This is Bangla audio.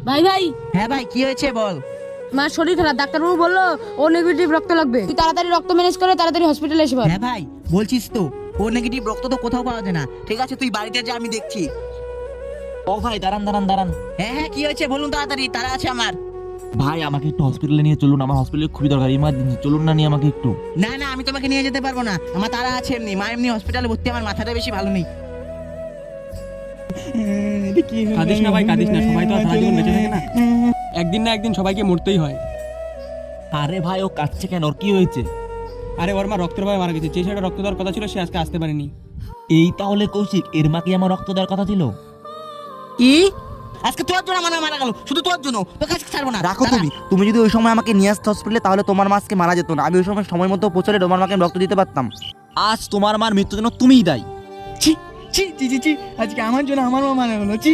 ভাই ভাই, হ্যাঁ ভাই, কি হয়েছে বল। মার শরীর খারাপ, ডাক্তারবাবু বললো ও নেগেটিভ রক্ত লাগবে। তুই তাড়াতাড়ি রক্ত ম্যানেজ করে তাড়াতাড়ি হসপিটালে এসে পড়। হ্যাঁ ভাই, বলছিস তো ও নেগেটিভ রক্ত তো কোথাও পাওয়া যায় না। ঠিক আছে, তুই বাড়িতে যা, আমি দেখছি। ও ভাই দাঁড়ান। হ্যাঁ হ্যাঁ, কি হয়েছে বলুন তাড়াতাড়ি, তারা আছে আমার। ভাই আমাকে একটু হসপিটালে নিয়ে চলুন, আমার হসপিটালে খুবই দরকার, ইমার্জেন্সি, চলুন না নিয়ে আমাকে একটু। না না, আমি তোমাকে নিয়ে যেতে পারবো না, আমার তারা আছে এমনি। মা এমনি হসপিটালে ভর্তি, আমার মাথাটা বেশি ভালো নেই। কাঁদিস না ভাই, কাঁদিস না, সবাই তো আর সারা জীবন বেঁচে থাকে না, একদিন না একদিন সবাইকে মরতেই হয়। আরে ভাই ও কাঁদছে কেন, ওর কি হয়েছে? আরে ওর মা রক্তের অভাবে মারা গেছে, যে ছেলেটা রক্ত দেওয়ার কথা ছিল সে আজকে আসতে পারেনি। এই তাহলে কৌশিক, এর মা কি আমার রক্ত দেওয়ার কথা ছিল? কি? আজকে তোর জন্য আমার মা মারা গেল, শুধু তোর জন্য। তোকে আজকে ছাড়বো না। রাখো তুমি যদি ওই সময় আমাকে নিয়ে আসতে হসপিটালে, তাহলে তোমার মা আজকে মারা যেত না। আমি ওই সময় সময় মতো পৌঁছলে তোমার মাকে আমি রক্ত দিতে পারতাম। আজ তোমার মার মৃত্যুর জন্য তুমিই দায়ী। ছি ছি ছি ছি ছি, আজকে আমার জন্য আমার মা মারা গেল। ছি।